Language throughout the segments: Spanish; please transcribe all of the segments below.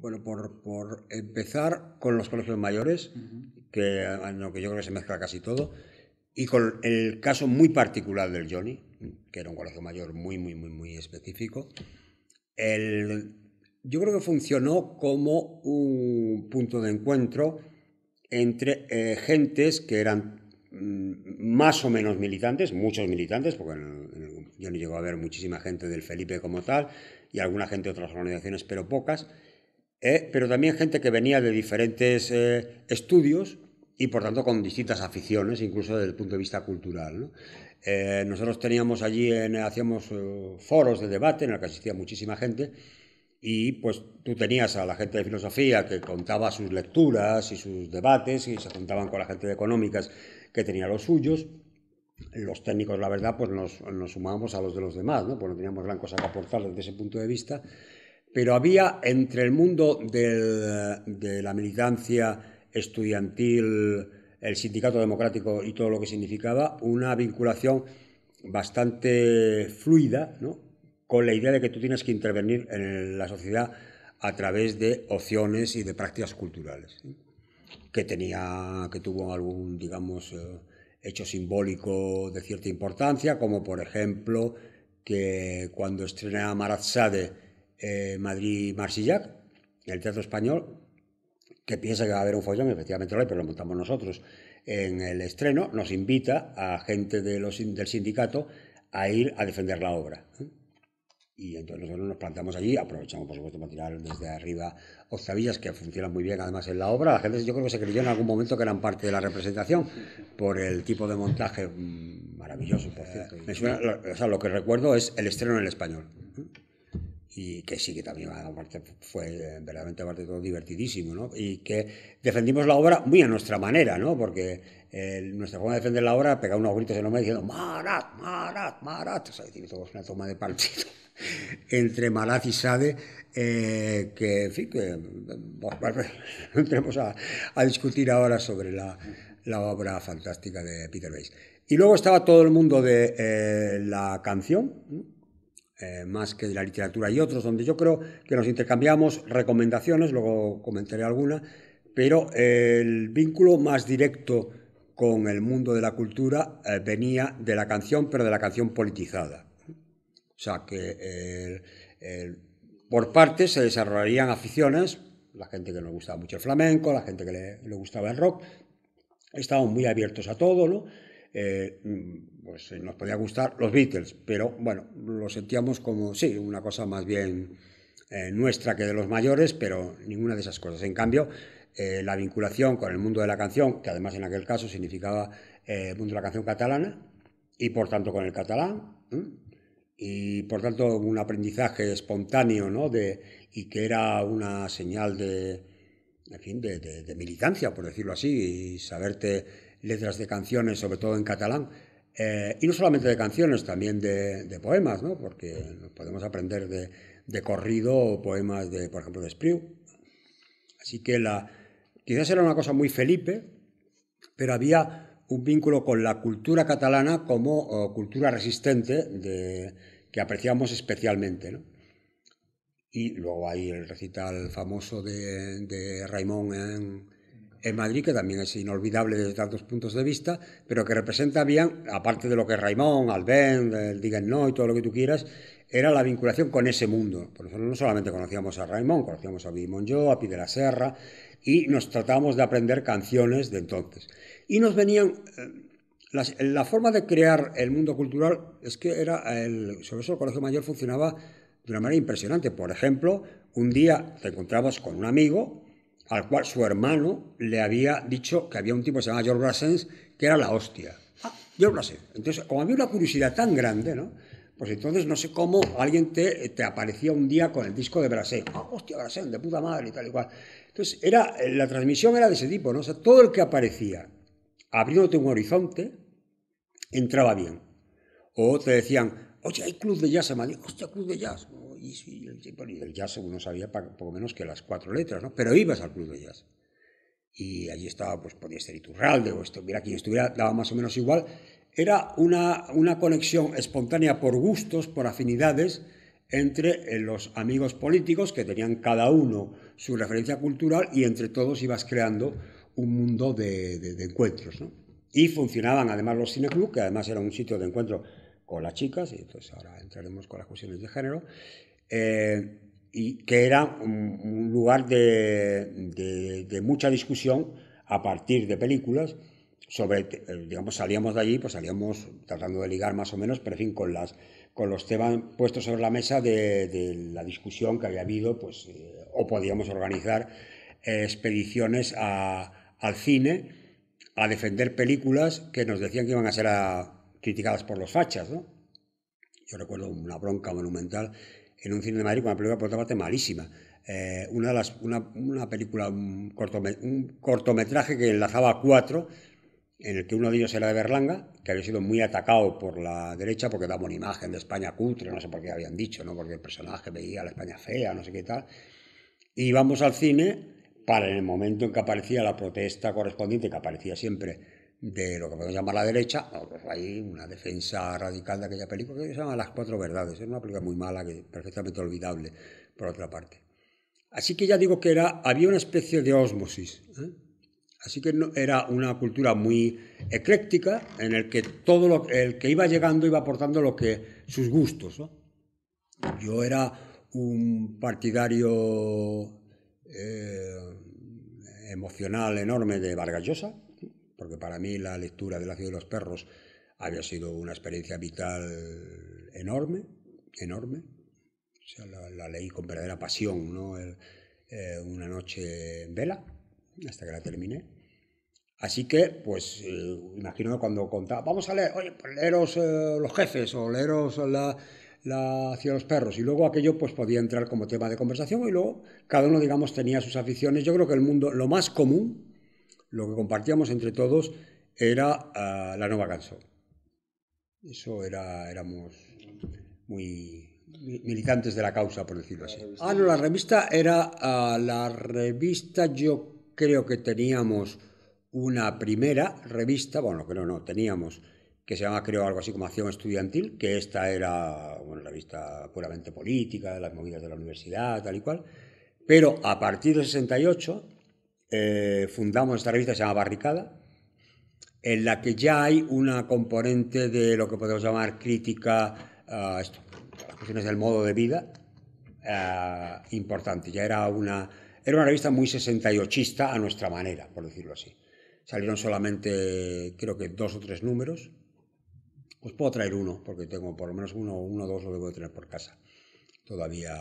Bueno, por empezar con los colegios mayores, que en lo que yo creo que se mezcla casi todo, y con el caso muy particular del Johnny, que era un colegio mayor muy específico. Yo creo que funcionó como un punto de encuentro entre gentes que eran más o menos militantes, muchos militantes, porque yo no llego a ver muchísima gente del Felipe como tal, y alguna gente de otras organizaciones, pero pocas, pero también gente que venía de diferentes estudios y por tanto con distintas aficiones, incluso desde el punto de vista cultural, ¿no? Nosotros teníamos allí, hacíamos foros de debate en el que asistía muchísima gente y pues tú tenías a la gente de filosofía que contaba sus lecturas y sus debates y se juntaban con la gente de económicas que tenía los suyos. Los técnicos, la verdad, pues nos sumábamos a los de los demás, ¿no? Pues no teníamos gran cosa que aportar desde ese punto de vista. Pero había entre el mundo de la militancia estudiantil, el sindicato democrático y todo lo que significaba, una vinculación bastante fluida, ¿no? Con la idea de que tú tienes que intervenir en la sociedad a través de opciones y de prácticas culturales, ¿sí? Que tuvo algún, digamos, hecho simbólico de cierta importancia, como por ejemplo que cuando estrena Marat Sade Madrid-Marsillac, el Teatro Español, que piensa que va a haber un follón, efectivamente lo hay, pero lo montamos nosotros en el estreno, nos invita a gente del sindicato a ir a defender la obra. Y entonces nosotros nos plantamos allí, aprovechamos por supuesto para tirar desde arriba octavillas que funcionan muy bien además en la obra. La gente yo creo que se creyó en algún momento que eran parte de la representación por el tipo de montaje maravilloso, por cierto. O sea, lo que recuerdo es el estreno en el español. Y que sí, que también aparte fue verdaderamente aparte de todo divertidísimo, ¿no? Y que defendimos la obra muy a nuestra manera, ¿no? Porque nuestra forma de defender la obra pegaba unos gritos enormes diciendo Marat, Marat, Marat, o sea, decir, todo es una toma de partido entre Marat y Sade, que en fin, que bueno, no entremos a discutir ahora sobre la obra fantástica de Peter Weiss. Y luego estaba todo el mundo de la canción, ¿no? Más que de la literatura y otros, donde yo creo que nos intercambiamos recomendaciones, luego comentaré alguna, pero el vínculo más directo con el mundo de la cultura venía de la canción, pero de la canción politizada. O sea, que por partes se desarrollarían aficiones, la gente que nos gustaba mucho el flamenco, la gente que le gustaba el rock, estaban muy abiertos a todo, ¿no? Pues nos podía gustar los Beatles, pero bueno, lo sentíamos como, sí, una cosa más bien nuestra que de los mayores, pero ninguna de esas cosas. En cambio, la vinculación con el mundo de la canción, que además en aquel caso significaba el mundo de la canción catalana, y por tanto con el catalán, y por tanto un aprendizaje espontáneo, ¿no? Y que era una señal en fin, de militancia, por decirlo así, y saberte letras de canciones, sobre todo en catalán, y no solamente de canciones, también de poemas, ¿no? Porque podemos aprender de corrido poemas, por ejemplo, de Espriu. Así que quizás era una cosa muy Felipe, pero había un vínculo con la cultura catalana como cultura resistente que apreciamos especialmente, ¿no? Y luego hay el recital famoso de Raimon en Madrid, que también es inolvidable desde tantos puntos de vista, pero que representa bien, aparte de lo que es Raimon, Albén, el Diguen No y todo lo que tú quieras, era la vinculación con ese mundo. Por eso no solamente conocíamos a Raimon, conocíamos a Billy Monjó, a Pi de la Serra, y nos tratábamos de aprender canciones de entonces. Y nos venían... la forma de crear el mundo cultural es que sobre eso el Colegio Mayor funcionaba de una manera impresionante. Por ejemplo, un día te encontrabas con un amigo al cual su hermano le había dicho que había un tipo que se llamaba George Brassens que era la hostia. George Brassens. Entonces, como había una curiosidad tan grande, ¿no? Pues entonces no sé cómo alguien te aparecía un día con el disco de Brassens. Hostia, Brassens, de puta madre y tal y cual. Entonces, la transmisión era de ese tipo, ¿no? O sea, todo el que aparecía abriéndote un horizonte entraba bien. O te decían, oye, hay club de jazz en Madrid. Hostia, club de jazz. Y el jazz uno sabía poco menos que las 4 letras, ¿no? Pero ibas al club de jazz. Y allí estaba, pues podía ser Iturralde o estuviera quien estuviera, daba más o menos igual. Era una conexión espontánea por gustos, por afinidades, entre los amigos políticos que tenían cada uno su referencia cultural y entre todos ibas creando un mundo de encuentros, ¿no? Y funcionaban además los cineclub, que además era un sitio de encuentro con las chicas, y entonces ahora entraremos con las cuestiones de género, y que era un lugar de mucha discusión a partir de películas sobre, digamos, salíamos de allí, pues salíamos tratando de ligar más o menos, pero en fin, con los temas puestos sobre la mesa de la discusión que había habido, pues, o podíamos organizar expediciones al cine a defender películas que nos decían que iban a ser criticadas por los fachas, ¿no? Yo recuerdo una bronca monumental en un cine de Madrid con una película por otra parte malísima. Una película, un cortometraje que enlazaba a 4, en el que uno de ellos era de Berlanga, que había sido muy atacado por la derecha porque daba una imagen de España cutre, no sé por qué habían dicho, ¿no? Porque el personaje veía la España fea, no sé qué tal. Y íbamos al cine para, en el momento en que aparecía la protesta correspondiente, que aparecía siempre de lo que podemos llamar la derecha, pues hay una defensa radical de aquella película que se llama Las Cuatro Verdades. Es una película muy mala, que perfectamente olvidable, por otra parte. Así que ya digo que había una especie de ósmosis, ¿eh? Así que era una cultura muy ecléctica en el que el que iba llegando iba aportando sus gustos, ¿no? Yo era un partidario emocional enorme de Vargas Llosa, porque para mí la lectura de La ciudad de los perros había sido una experiencia vital enorme, enorme. O sea, la leí con verdadera pasión, ¿no? Una noche en vela, hasta que la terminé. Así que, pues, imagino cuando contaba, vamos a leer, oye, pues leeros Los Jefes o leeros la Ciudad de los Perros, y luego aquello pues podía entrar como tema de conversación y luego cada uno, digamos, tenía sus aficiones. Yo creo que el mundo, lo más común, lo que compartíamos entre todos era la Nueva Canción. Eso éramos muy militantes de la causa, por decirlo así. No, la revista era, la revista yo creo que teníamos una primera revista, bueno, creo no, teníamos, que se llama, creo, algo así como Acción Estudiantil, que esta era una revista puramente política, de las movidas de la universidad, tal y cual, pero a partir del 68 fundamos esta revista, se llama Barricada, en la que ya hay una componente de lo que podemos llamar crítica a las cuestiones del modo de vida importante. Ya era una revista muy 68ista a nuestra manera, por decirlo así. Salieron solamente, creo que 2 o 3 números. Os puedo traer uno, porque tengo por lo menos uno o dos lo debo de tener por casa. Todavía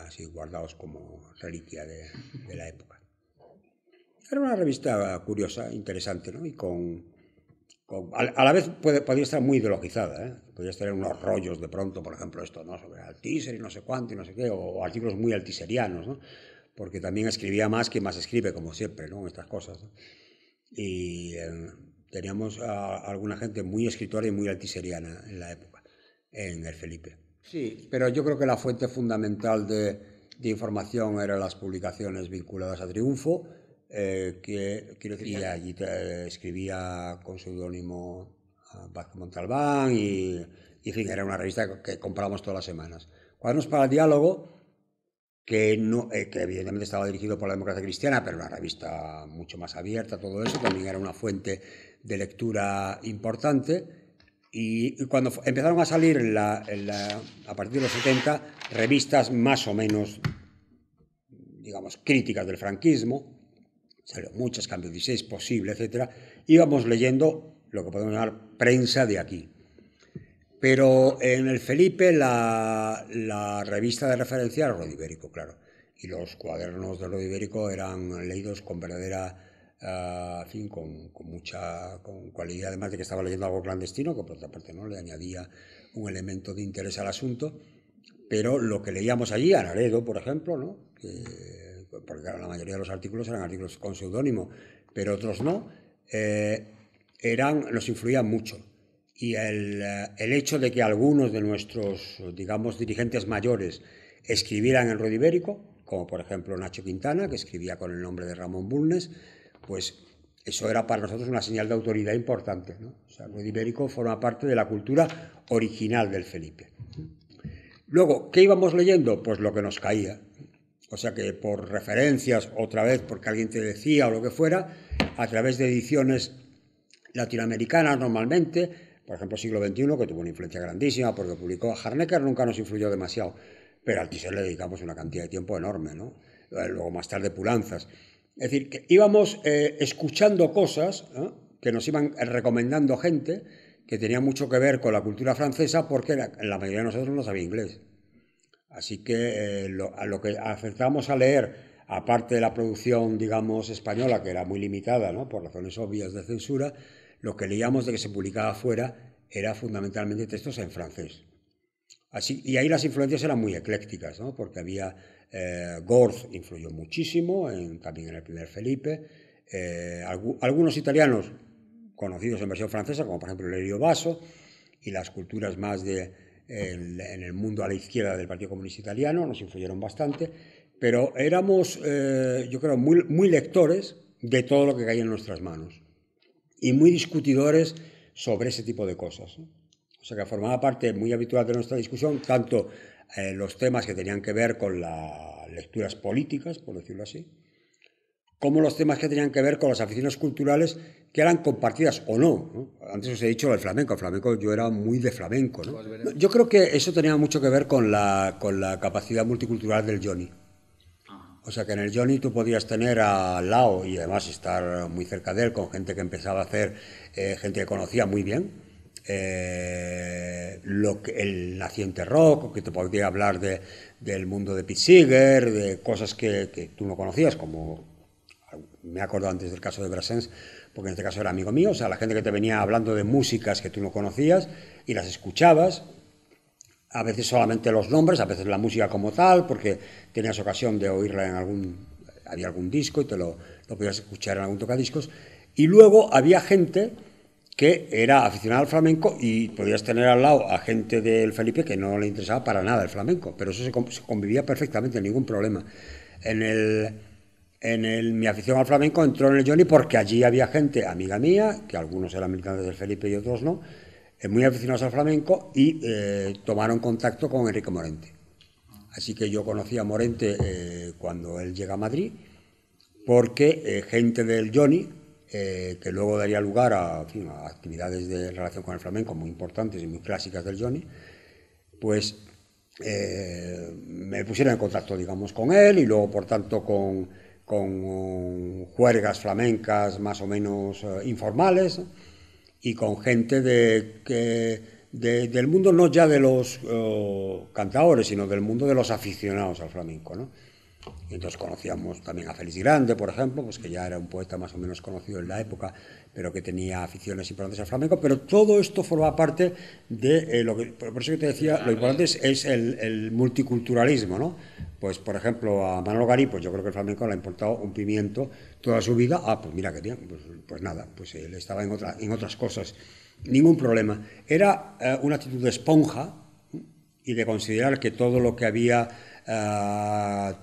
así guardados como reliquia de la época. Era una revista curiosa, interesante, ¿no? Y a la vez podía estar muy ideologizada, ¿eh? Podías tener unos rollos de pronto, por ejemplo, esto, ¿no? Sobre Althusser y no sé cuánto y no sé qué, o artículos muy altiserianos, ¿no? Porque también escribía más quien más escribe, como siempre, ¿no? Estas cosas, ¿no? Y teníamos a alguna gente muy escritora y muy altiseriana en la época, en el Felipe. Sí, pero yo creo que la fuente fundamental de información eran las publicaciones vinculadas a Triunfo, que quiero decir, y allí escribía con seudónimo Vázquez Montalbán y, en fin, era una revista que comprábamos todas las semanas. Cuadernos para el Diálogo, que evidentemente estaba dirigido por la Democracia Cristiana, pero una revista mucho más abierta, todo eso, también era una fuente de lectura importante. Y cuando empezaron a salir a partir de los 70 revistas más o menos, digamos, críticas del franquismo, salieron muchas, Cambio 16, Posible, etc., íbamos leyendo lo que podemos llamar prensa de aquí. Pero en el Felipe la revista de referencia era Rodi Ibérico, claro. Y los cuadernos de Rodi Ibérico eran leídos con verdadera, en fin, con cualidad, además de que estaba leyendo algo clandestino, que por otra parte no le añadía un elemento de interés al asunto. Pero lo que leíamos allí, a Naredo, por ejemplo, ¿no? Porque claro, la mayoría de los artículos eran artículos con seudónimo, pero otros no, nos influían mucho. Y el hecho de que algunos de nuestros, digamos, dirigentes mayores escribieran en Rodi Ibérico, como por ejemplo Nacho Quintana, que escribía con el nombre de Ramón Bulnes, pues eso era para nosotros una señal de autoridad importante, ¿no? O sea, Rodi Ibérico forma parte de la cultura original del Felipe. Luego, ¿qué íbamos leyendo? Pues lo que nos caía. O sea que por referencias, otra vez, porque alguien te decía o lo que fuera, a través de ediciones latinoamericanas normalmente, por ejemplo siglo XXI, que tuvo una influencia grandísima porque publicó a Harnecker, nunca nos influyó demasiado, pero al Thyssen le dedicamos una cantidad de tiempo enorme, ¿no? Luego más tarde Pulanzas. Es decir, que íbamos escuchando cosas, ¿no?, que nos iban recomendando gente que tenía mucho que ver con la cultura francesa porque la mayoría de nosotros no sabía inglés. Así que a lo que acertamos a leer, aparte de la producción, digamos, española, que era muy limitada, ¿no?, por razones obvias de censura, lo que leíamos de que se publicaba afuera era fundamentalmente textos en francés. Así, y ahí las influencias eran muy eclécticas, ¿no?, porque había Gorz influyó muchísimo, también en el primer Felipe, algunos italianos conocidos en versión francesa, como por ejemplo Lerio Basso, y las culturas más en el mundo a la izquierda del Partido Comunista Italiano nos influyeron bastante, pero éramos, yo creo, muy lectores de todo lo que caía en nuestras manos y muy discutidores sobre ese tipo de cosas, ¿no? O sea que formaba parte muy habitual de nuestra discusión, tanto los temas que tenían que ver con las lecturas políticas, por decirlo así, como los temas que tenían que ver con las aficiones culturales que eran compartidas o no, ¿no? Antes os he dicho el flamenco yo era muy de flamenco, ¿no? Yo creo que eso tenía mucho que ver con la capacidad multicultural del Johnny. O sea que en el Johnny tú podías tener al lado y además estar muy cerca de él con gente que empezaba a hacer, gente que conocía muy bien el naciente rock, que te podía hablar del mundo de Pete Seeger, de cosas que tú no conocías, como me acuerdo antes del caso de Brassens, porque en este caso era amigo mío, o sea, la gente que te venía hablando de músicas que tú no conocías y las escuchabas, a veces solamente los nombres, a veces la música como tal, porque tenías ocasión de oírla había algún disco y te lo podías escuchar en algún tocadiscos, y luego había gente que era aficionada al flamenco y podías tener al lado a gente del Felipe que no le interesaba para nada el flamenco, pero eso se convivía perfectamente, ningún problema. Mi afición al flamenco entró en el Johnny porque allí había gente, amiga mía, que algunos eran militantes del Felipe y otros no, muy aficionados al flamenco y tomaron contacto con Enrique Morente. Así que yo conocí a Morente cuando él llega a Madrid, porque gente del Johnny, que luego daría lugar a actividades de relación con el flamenco muy importantes y muy clásicas del Johnny, pues me pusieron en contacto, digamos, con él y luego, por tanto, con juergas flamencas más o menos informales y con gente del mundo no ya de los cantadores, sino del mundo de los aficionados al flamenco, ¿no? Y entonces conocíamos también a Félix Grande, por ejemplo, pues que ya era un poeta más o menos conocido en la época, pero que tenía aficiones importantes al flamenco, pero todo esto forma parte de lo que, por eso que te decía, lo importante es el multiculturalismo, ¿no? Pues, por ejemplo, a Manolo Garí, pues yo creo que el flamenco le ha importado un pimiento toda su vida. Pues mira qué bien, pues nada, pues él estaba en otras cosas, ningún problema. Era una actitud de esponja y de considerar que todo lo que había,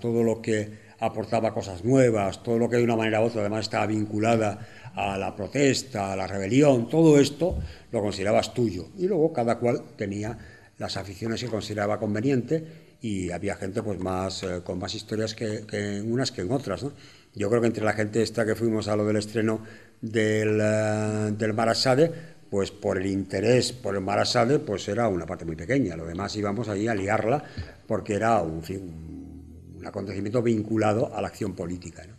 todo lo que aportaba cosas nuevas, todo lo que de una manera u otra además estaba vinculada a la protesta, a la rebelión, todo esto lo considerabas tuyo. Y luego cada cual tenía las aficiones que consideraba conveniente y había gente pues con más historias que en unas que en otras, ¿no? Yo creo que entre la gente esta que fuimos a lo del estreno del Marasade, pues por el interés por el Marasade, pues era una parte muy pequeña. Lo demás íbamos allí a liarla porque era un acontecimiento vinculado a la acción política, ¿no?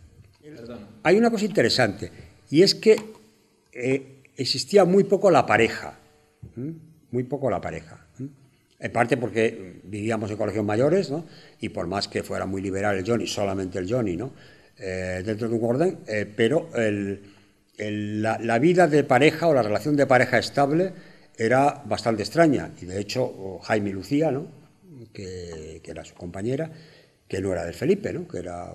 Hay una cosa interesante y es que existía muy poco la pareja, muy poco la pareja. En parte porque vivíamos en colegios mayores, ¿no? Y por más que fuera muy liberal el Johnny, solamente el Johnny, ¿no? Dentro de un orden, pero la vida de pareja o la relación de pareja estable era bastante extraña. Y de hecho, Jaime y Lucía, ¿no?, que era su compañera, que no era del Felipe, ¿no?, que era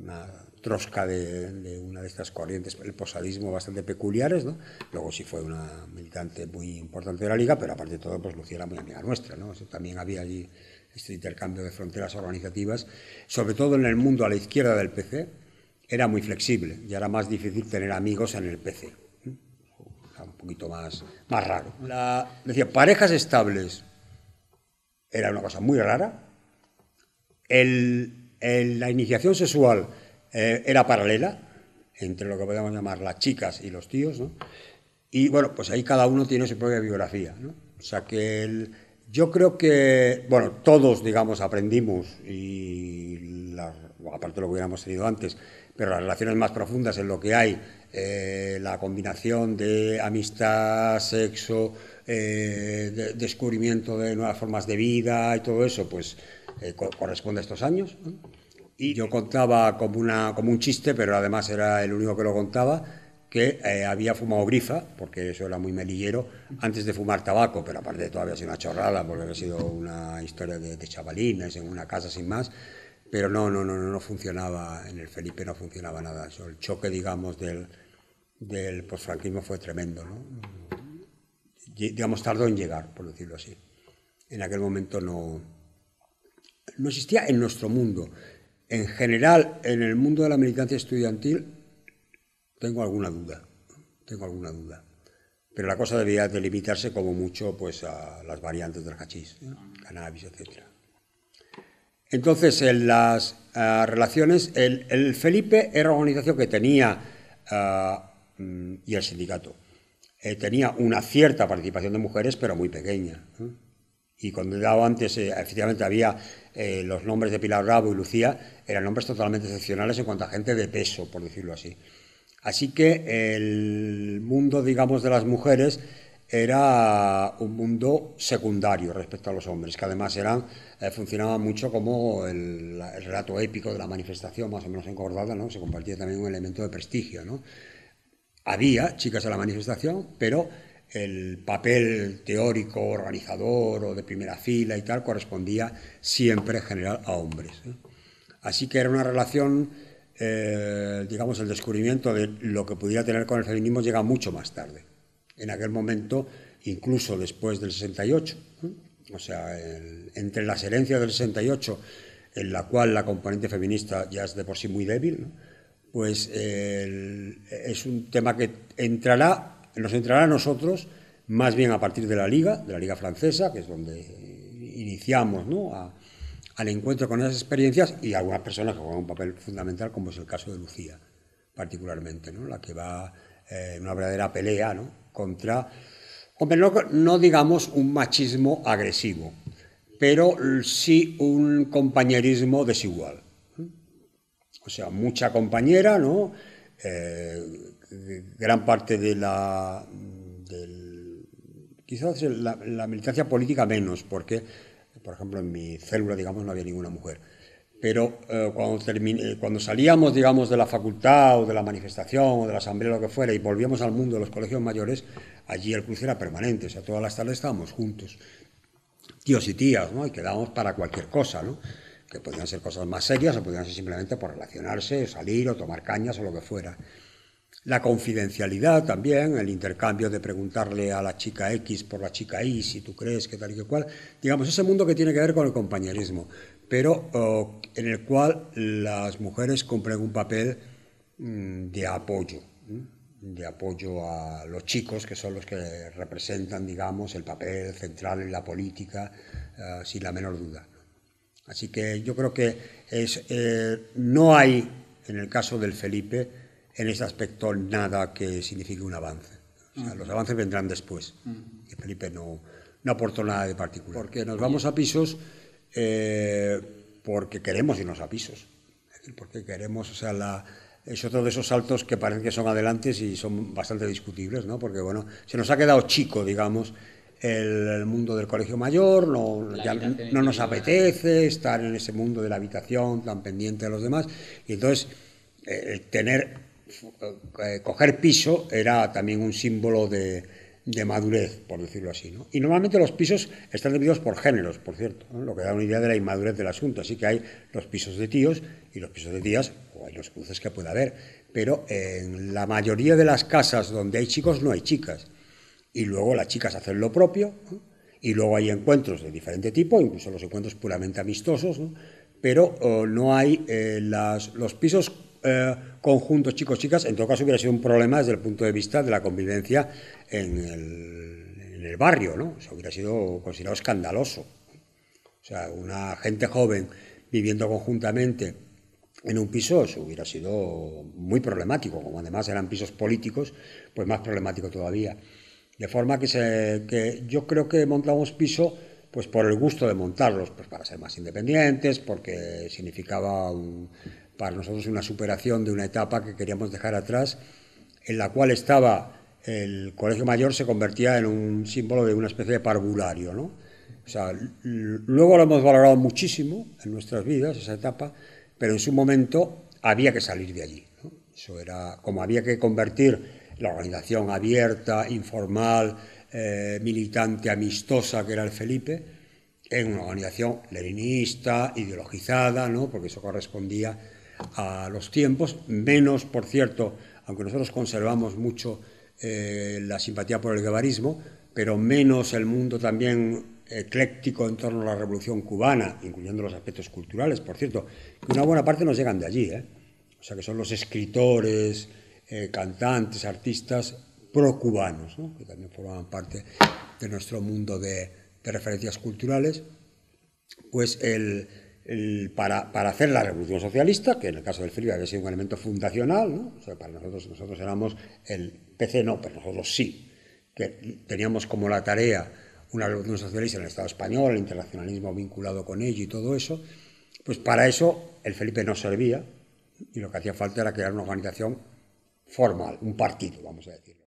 una trosca de una de estas corrientes, el posadismo, bastante peculiares, ¿no? Luego sí fue una militante muy importante de la Liga, pero aparte de todo, pues Lucía era muy amiga nuestra, ¿no? Eso también había allí este intercambio de fronteras organizativas, sobre todo en el mundo a la izquierda del PC, era muy flexible y era más difícil tener amigos en el PC. Era un poquito más raro. Decía, parejas estables era una cosa muy rara. La iniciación sexual era paralela entre lo que podemos llamar las chicas y los tíos, ¿no? Y bueno, pues ahí cada uno tiene su propia biografía, ¿no? O sea que yo creo que, bueno, todos, digamos, aprendimos, bueno, aparte de lo que hubiéramos tenido antes, pero las relaciones más profundas en lo que hay, la combinación de amistad, sexo, descubrimiento de nuevas formas de vida y todo eso, pues corresponde a estos años, ¿no? Y yo contaba como un chiste, pero además era el único que lo contaba, que había fumado grifa, porque eso era muy melillero, antes de fumar tabaco, pero aparte de todo había sido una chorrada, porque había sido una historia de chavalines en una casa sin más, pero no funcionaba, en el Felipe no funcionaba nada. Eso, el choque, digamos, del posfranquismo fue tremendo, ¿no? Digamos, tardó en llegar, por decirlo así. En aquel momento no existía en nuestro mundo. En general, en el mundo de la militancia estudiantil, tengo alguna duda. Pero la cosa debía delimitarse como mucho pues, a las variantes del hachís, cannabis, etc. Entonces, en las relaciones, el Felipe era una organización que tenía, y el sindicato, tenía una cierta participación de mujeres, pero muy pequeña. Y cuando he dado antes, efectivamente había los nombres de Pilar Bravo y Lucía, eran nombres totalmente excepcionales en cuanto a gente de peso, por decirlo así. Así que el mundo, digamos, de las mujeres era un mundo secundario respecto a los hombres, que además funcionaban mucho como el relato épico de la manifestación, más o menos encordada, ¿no? Se compartía también un elemento de prestigio, ¿no? Había chicas en la manifestación, pero el papel teórico, organizador o de primera fila y tal correspondía siempre en general a hombres, ¿eh? Así que era una relación, digamos, el descubrimiento de lo que pudiera tener con el feminismo llega mucho más tarde. En aquel momento, incluso después del 68, o sea, entre las herencias del 68, en la cual la componente feminista ya es de por sí muy débil, ¿no? Pues es un tema que nos entrará a nosotros más bien a partir de la Liga Francesa, que es donde iniciamos, ¿no?, al encuentro con esas experiencias, y algunas personas que juegan un papel fundamental, como es el caso de Lucía, particularmente, ¿no?, la que va en una verdadera pelea, ¿no?, contra, hombre, no digamos un machismo agresivo, pero sí un compañerismo desigual. O sea, mucha compañera, ¿no? Gran parte quizás la militancia política menos, porque, por ejemplo, en mi célula, digamos, no había ninguna mujer. Pero cuando salíamos, digamos, de la facultad o de la manifestación o de la asamblea o lo que fuera y volvíamos al mundo de los colegios mayores, allí el cruce era permanente, o sea, todas las tardes estábamos juntos, tíos y tías, ¿no? Y quedábamos para cualquier cosa, ¿no?, que podían ser cosas más serias o podían ser simplemente por relacionarse, salir o tomar cañas o lo que fuera. La confidencialidad también, el intercambio de preguntarle a la chica X por la chica Y, si tú crees que tal y que cual, digamos, ese mundo que tiene que ver con el compañerismo, pero en el cual las mujeres cumplen un papel de apoyo a los chicos, que son los que representan, digamos, el papel central en la política, sin la menor duda. Así que yo creo que no hay, en el caso del Felipe, en ese aspecto nada que signifique un avance. O sea, los avances vendrán después. Y Felipe no aportó nada de particular. Porque nos vamos a pisos porque queremos irnos a pisos. Es decir, porque queremos, o sea, es otro de esos saltos que parecen que son adelantes y son bastante discutibles, ¿no? Porque, bueno, se nos ha quedado chico, digamos, el mundo del colegio mayor, no nos apetece estar en ese mundo de la habitación tan pendiente de los demás, y entonces coger piso era también un símbolo de madurez, por decirlo así, ¿no? Y normalmente los pisos están divididos por géneros, por cierto, ¿no?, lo que da una idea de la inmadurez del asunto. Así que hay los pisos de tíos y los pisos de tías, o hay los cruces que pueda haber, pero en la mayoría de las casas donde hay chicos no hay chicas. Y luego las chicas hacen lo propio, ¿no? Y luego hay encuentros de diferente tipo, incluso los encuentros puramente amistosos, ¿no? Pero no hay los pisos conjuntos chicos-chicas. En todo caso hubiera sido un problema desde el punto de vista de la convivencia en el barrio, ¿no? Eso hubiera sido considerado escandaloso. O sea, una gente joven viviendo conjuntamente en un piso, eso hubiera sido muy problemático, como además eran pisos políticos, pues más problemático todavía. De forma que yo creo que montamos piso pues por el gusto de montarlos, pues para ser más independientes, porque significaba para nosotros una superación de una etapa que queríamos dejar atrás, en la cual estaba el colegio mayor se convertía en un símbolo de una especie de parvulario, ¿no? O sea, luego lo hemos valorado muchísimo en nuestras vidas, esa etapa, pero en su momento había que salir de allí, ¿no? Eso era como había que convertir la organización abierta, informal, militante, amistosa que era el Felipe, en una organización leninista, ideologizada, ¿no? Porque eso correspondía a los tiempos, menos, por cierto, aunque nosotros conservamos mucho la simpatía por el guevarismo, pero menos el mundo también ecléctico en torno a la Revolución Cubana, incluyendo los aspectos culturales, por cierto, que una buena parte nos llegan de allí, ¿eh? O sea, que son los escritores, cantantes, artistas pro-cubanos, ¿no? Que también formaban parte de nuestro mundo de referencias culturales, pues para hacer la revolución socialista, que en el caso del Felipe había sido un elemento fundacional, ¿no? O sea, para nosotros éramos el PC, no, pero nosotros sí, que teníamos como la tarea una revolución socialista en el Estado español, el internacionalismo vinculado con ello y todo eso, pues para eso el Felipe no servía y lo que hacía falta era crear una organización formal, un partido, vamos a decirlo.